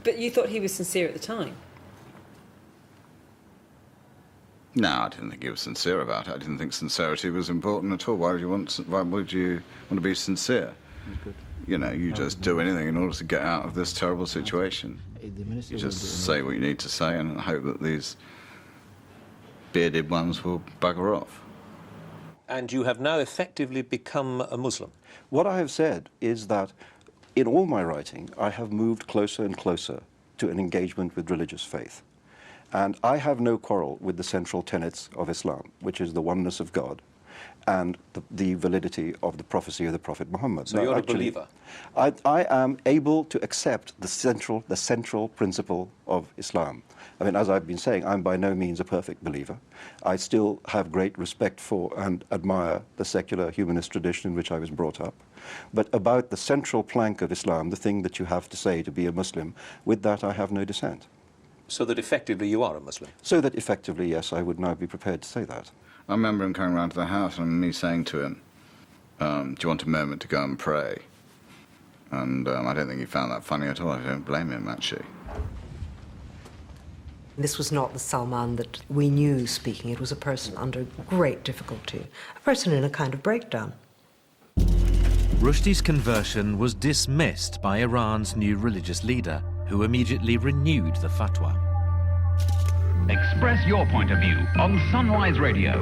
But you thought he was sincere at the time? No, I didn't think he was sincere about it. I didn't think sincerity was important at all. Why would you want to be sincere? You know, you just do anything in order to get out of this terrible situation. You just say what you need to say and hope that these bearded ones will bugger off. And you have now effectively become a Muslim. What I have said is that in all my writing, I have moved closer and closer to an engagement with religious faith. And I have no quarrel with the central tenets of Islam, which is the oneness of God and the validity of the prophecy of the Prophet Muhammad. So you're actually a believer? I am able to accept the central principle of Islam. I mean, as I've been saying, I'm by no means a perfect believer. I still have great respect for and admire the secular humanist tradition in which I was brought up. But about the central plank of Islam, the thing that you have to say to be a Muslim, with that I have no dissent. So that effectively you are a Muslim? So that effectively, yes, I would now be prepared to say that. I remember him coming round to the house and me saying to him, do you want a moment to go and pray? And I don't think he found that funny at all. I don't blame him, actually. This was not the Salman that we knew speaking. It was a person under great difficulty, a person in a kind of breakdown. Rushdie's conversion was dismissed by Iran's new religious leader, who immediately renewed the fatwa. Express your point of view on Sunrise Radio.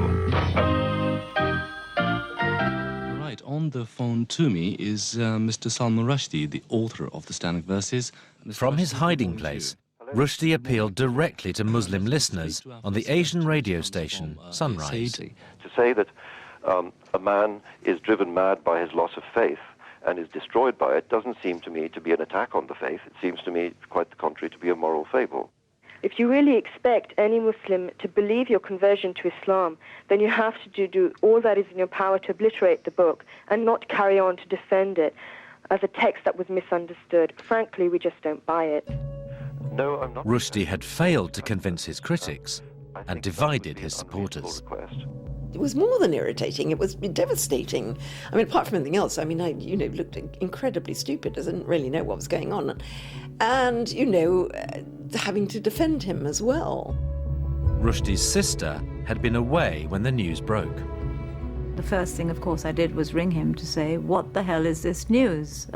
Right, on the phone to me is Mr. Salman Rushdie, the author of the Satanic verses. From his hiding place, Rushdie appealed directly to Muslim listeners on the Asian radio station Sunrise. To say that a man is driven mad by his loss of faith and is destroyed by it doesn't seem to me to be an attack on the faith. It seems to me, quite the contrary, to be a moral fable. If you really expect any Muslim to believe your conversion to Islam, then you have to do all that is in your power to obliterate the book and not carry on to defend it as a text that was misunderstood. Frankly, we just don't buy it. No, I'm not. Rushdie had failed to convince his critics and divided his supporters. It was more than irritating, it was devastating. I mean, apart from anything else, I mean, I, looked incredibly stupid, I didn't really know what was going on. And, having to defend him as well. Rushdie's sister had been away when the news broke. The first thing, of course, I did was ring him to say, what the hell is this news?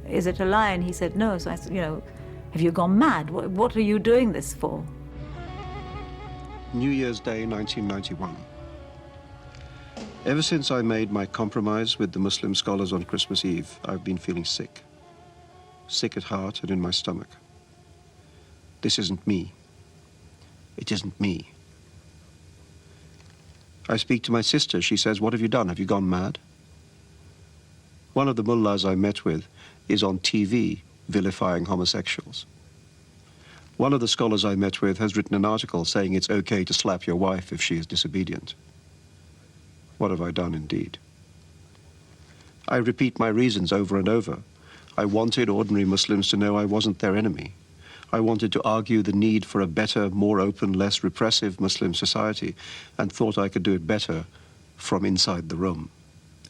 Is it a lie? And he said, no. So I said, have you gone mad? What are you doing this for? New Year's Day, 1991. Ever since I made my compromise with the Muslim scholars on Christmas Eve, I've been feeling sick. Sick at heart and in my stomach. This isn't me. It isn't me. I speak to my sister. She says, what have you done? Have you gone mad? One of the mullahs I met with is on TV vilifying homosexuals. One of the scholars I met with has written an article saying it's okay to slap your wife if she is disobedient. What have I done, indeed? I repeat my reasons over and over. I wanted ordinary Muslims to know I wasn't their enemy. I wanted to argue the need for a better, more open, less repressive Muslim society, and thought I could do it better from inside the room.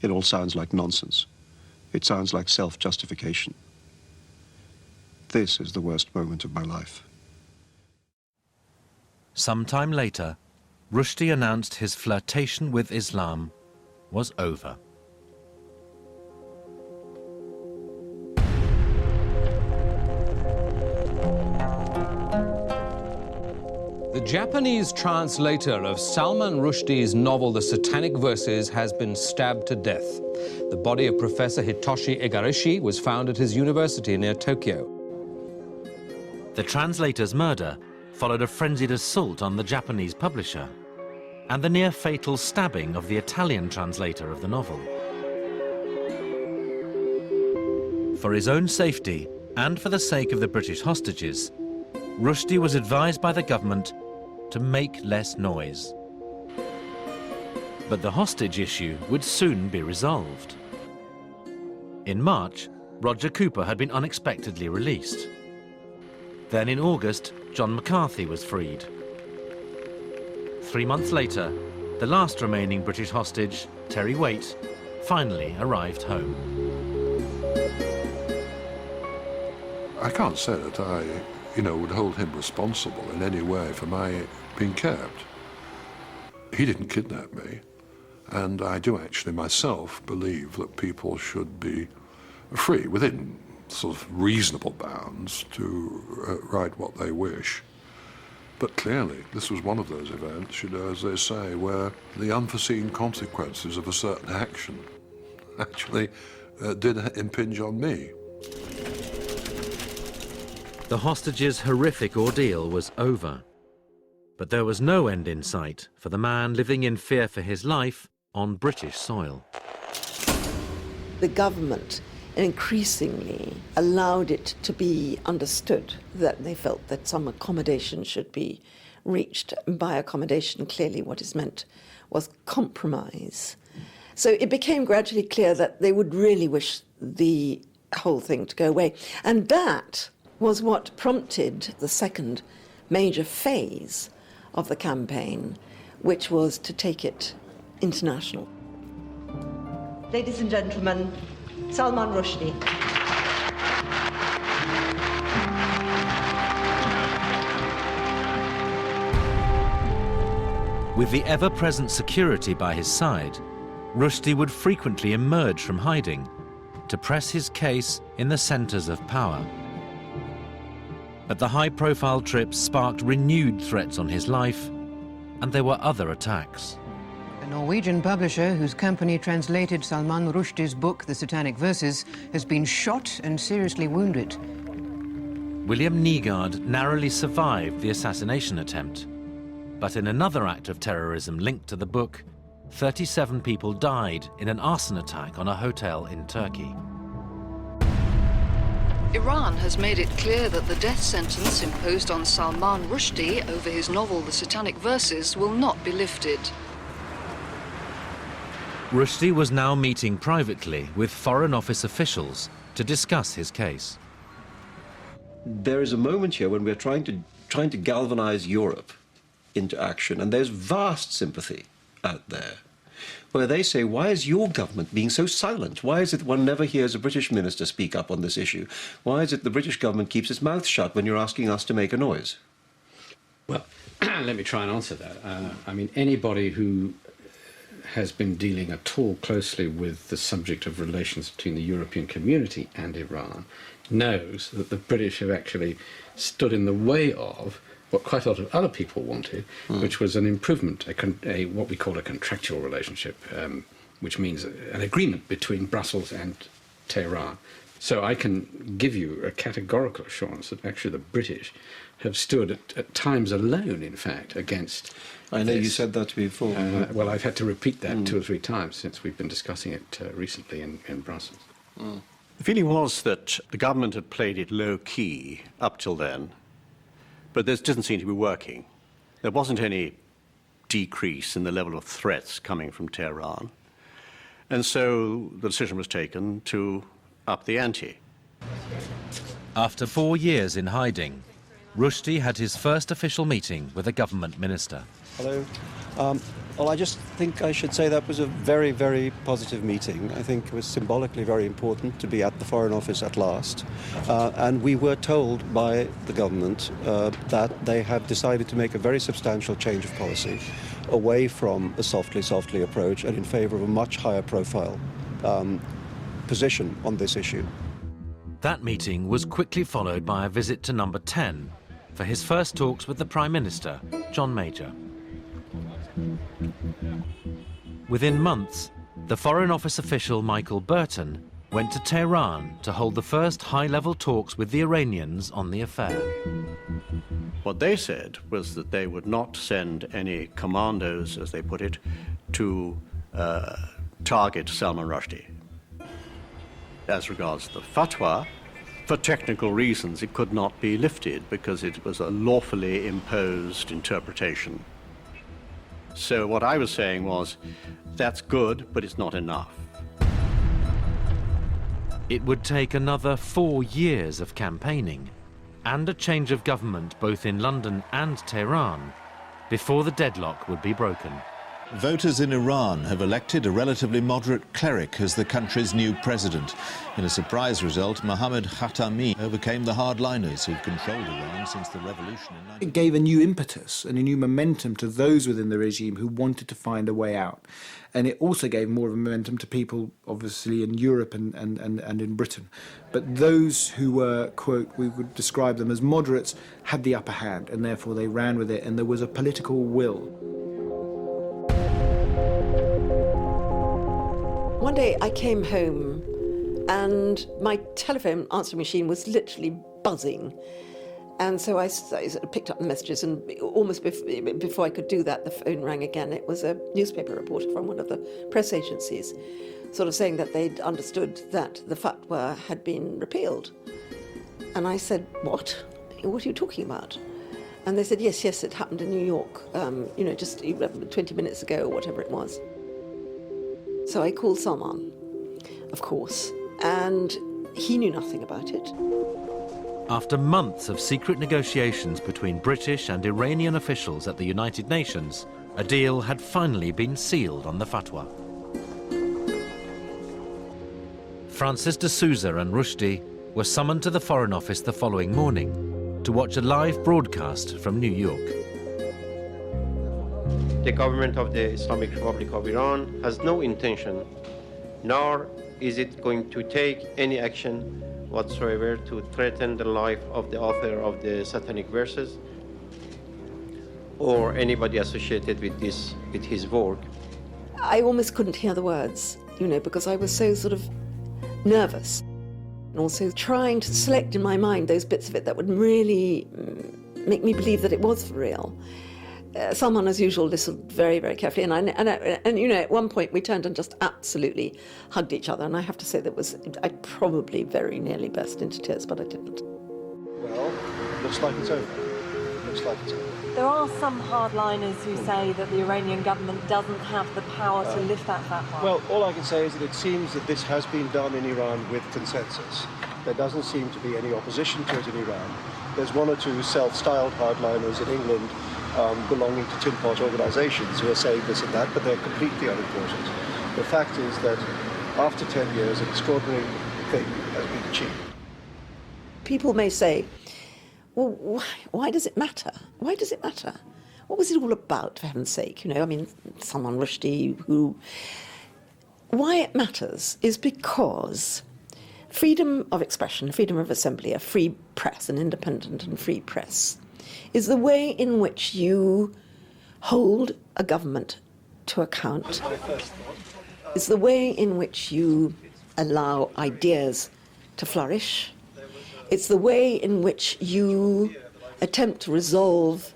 It all sounds like nonsense. It sounds like self-justification. This is the worst moment of my life. Sometime later, Rushdie announced his flirtation with Islam was over. The Japanese translator of Salman Rushdie's novel The Satanic Verses has been stabbed to death. The body of Professor Hitoshi Igarashi was found at his university near Tokyo. The translator's murder followed a frenzied assault on the Japanese publisher and the near-fatal stabbing of the Italian translator of the novel. For his own safety and for the sake of the British hostages, Rushdie was advised by the government to make less noise. But the hostage issue would soon be resolved. In March, Roger Cooper had been unexpectedly released. Then in August, John McCarthy was freed. 3 months later, the last remaining British hostage, Terry Waite, finally arrived home. I can't say that I, would hold him responsible in any way for my being kept. He didn't kidnap me, and I do actually myself believe that people should be free, within sort of reasonable bounds, to write what they wish. But clearly, this was one of those events, as they say, where the unforeseen consequences of a certain action actually did impinge on me. The hostages' horrific ordeal was over. But there was no end in sight for the man living in fear for his life on British soil. The government increasingly allowed it to be understood that they felt that some accommodation should be reached. By accommodation, clearly what is meant was compromise. So it became gradually clear that they would really wish the whole thing to go away. And that was what prompted the second major phase of the campaign, which was to take it international. Ladies and gentlemen, Salman Rushdie. With the ever-present security by his side, Rushdie would frequently emerge from hiding to press his case in the centres of power. But the high-profile trips sparked renewed threats on his life, and there were other attacks. A Norwegian publisher whose company translated Salman Rushdie's book, The Satanic Verses, has been shot and seriously wounded. William Nygaard narrowly survived the assassination attempt. But in another act of terrorism linked to the book, 37 people died in an arson attack on a hotel in Turkey. Iran has made it clear that the death sentence imposed on Salman Rushdie over his novel The Satanic Verses will not be lifted. Rushdie was now meeting privately with Foreign Office officials to discuss his case. There is a moment here when we're trying to galvanize Europe into action, and there's vast sympathy out there, where they say, why is your government being so silent? Why is it one never hears a British minister speak up on this issue? Why is it the British government keeps its mouth shut when you're asking us to make a noise? Well, let me try and answer that. I mean, anybody who has been dealing at all closely with the subject of relations between the European community and Iran knows that the British have actually stood in the way of what quite a lot of other people wanted, which was an improvement, what we call a contractual relationship, which means an agreement between Brussels and Tehran. So I can give you a categorical assurance that actually the British have stood at times alone, in fact, against I know you said that before. Well, I've had to repeat that 2 or 3 times since we've been discussing it recently in Brussels. The feeling was that the government had played it low-key up till then, but this didn't seem to be working. There wasn't any decrease in the level of threats coming from Tehran, and so the decision was taken to up the ante. After 4 years in hiding, Rushdie had his first official meeting with a government minister. Hello. Well, I just think I should say that was a very, very positive meeting. I think it was symbolically very important to be at the Foreign Office at last. And we were told by the government that they have decided to make a very substantial change of policy away from a softly approach and in favor of a much higher profile position on this issue. That meeting was quickly followed by a visit to number 10 for his first talks with the Prime Minister, John Major. Within months, the Foreign Office official Michael Burton went to Tehran to hold the first high-level talks with the Iranians on the affair. What they said was that they would not send any commandos, as they put it, to target Salman Rushdie. As regards the fatwa, for technical reasons it could not be lifted because it was a lawfully imposed interpretation. So what I was saying was, that's good, but it's not enough. It would take another 4 years of campaigning and a change of government both in London and Tehran before the deadlock would be broken. Voters in Iran have elected a relatively moderate cleric as the country's new president. In a surprise result, Mohammad Khatami overcame the hardliners who've controlled Iran since the revolution in It gave a new impetus and a new momentum to those within the regime who wanted to find a way out. And it also gave more of a momentum to people, obviously, in Europe and in Britain. But those who were, quote, we would describe them as moderates, had the upper hand, and therefore they ran with it, and there was a political will. One day I came home and my telephone answering machine was literally buzzing. And so I sort of picked up the messages, and almost before I could do that, the phone rang again. It was a newspaper reporter from one of the press agencies, sort of saying that they'd understood that the fatwa had been repealed. And I said, what? What are you talking about? And they said, yes, it happened in New York, just 20 minutes ago or whatever it was. So I called Salman, of course, and he knew nothing about it. After months of secret negotiations between British and Iranian officials at the United Nations, a deal had finally been sealed on the fatwa. Francis de Souza and Rushdie were summoned to the Foreign Office the following morning to watch a live broadcast from New York. The government of the Islamic Republic of Iran has no intention, nor is it going to take any action whatsoever to threaten the life of the author of the Satanic verses or anybody associated with his work. I almost couldn't hear the words, because I was so sort of nervous. And also trying to select in my mind those bits of it that would really make me believe that it was for real. Salman, as usual, listened very, very carefully, and at one point we turned and just absolutely hugged each other, and I have to say I probably very nearly burst into tears, but I didn't. Well, looks like it's over. There are some hardliners who say that the Iranian government doesn't have the power to lift that fatwa. Well, all I can say is that it seems that this has been done in Iran with consensus. There doesn't seem to be any opposition to it in Iran. There's one or two self-styled hardliners in England belonging to tin pot organizations who are saying this and that, but they're completely unimportant. The fact is that after 10 years, an extraordinary thing has been achieved. People may say, well, why does it matter? Why does it matter? What was it all about, for heaven's sake? Salman Rushdie, who... Why it matters is because freedom of expression, freedom of assembly, a free press, an independent and free press, is the way in which you hold a government to account. It's the way in which you allow ideas to flourish. It's the way in which you attempt to resolve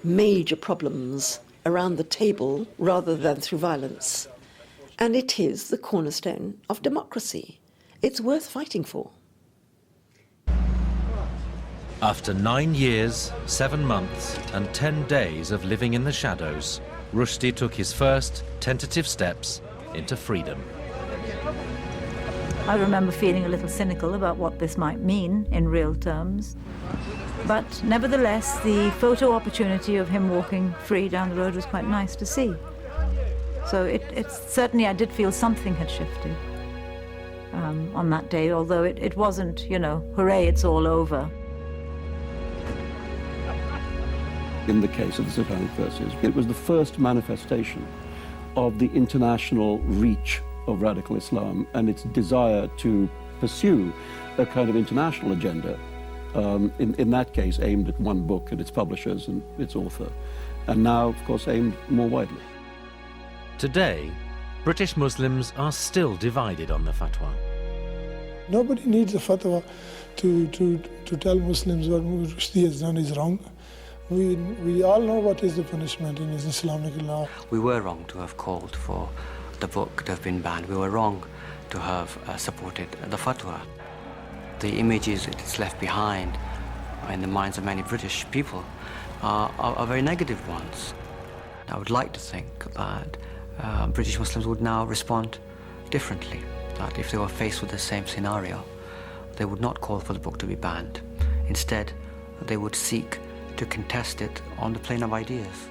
major problems around the table rather than through violence. And it is the cornerstone of democracy. It's worth fighting for. After 9 years, 7 months and 10 days of living in the shadows, Rushdie took his first tentative steps into freedom. I remember feeling a little cynical about what this might mean in real terms. But nevertheless, the photo opportunity of him walking free down the road was quite nice to see. So it's certainly, I did feel something had shifted on that day, although it wasn't, hooray, it's all over. In the case of the Satanic Verses, it was the first manifestation of the international reach of radical Islam and its desire to pursue a kind of international agenda, in that case aimed at one book and its publishers and its author, and now, of course, aimed more widely. Today, British Muslims are still divided on the fatwa. Nobody needs a fatwa to tell Muslims what Rushdie has done is wrong. We all know what is the punishment in Islamic law. We were wrong to have called for the book to have been banned. We were wrong to have supported the fatwa. The images it has left behind in the minds of many British people are very negative ones. I would like to think that British Muslims would now respond differently, that if they were faced with the same scenario, they would not call for the book to be banned. Instead, they would seek to contest it on the plane of ideas.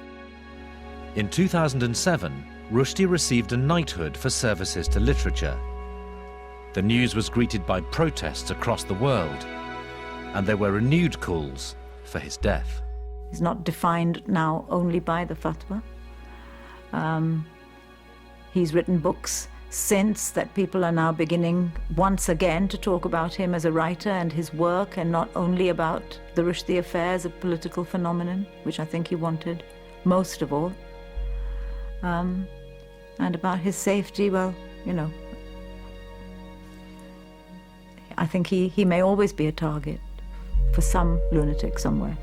In 2007, Rushdie received a knighthood for services to literature. The news was greeted by protests across the world, and there were renewed calls for his death. He's not defined now only by the fatwa. He's written books since that people are now beginning once again to talk about him as a writer and his work, and not only about the Rushdie affair as a political phenomenon, which I think he wanted most of all. And about his safety, well, you know, I think he may always be a target for some lunatic somewhere.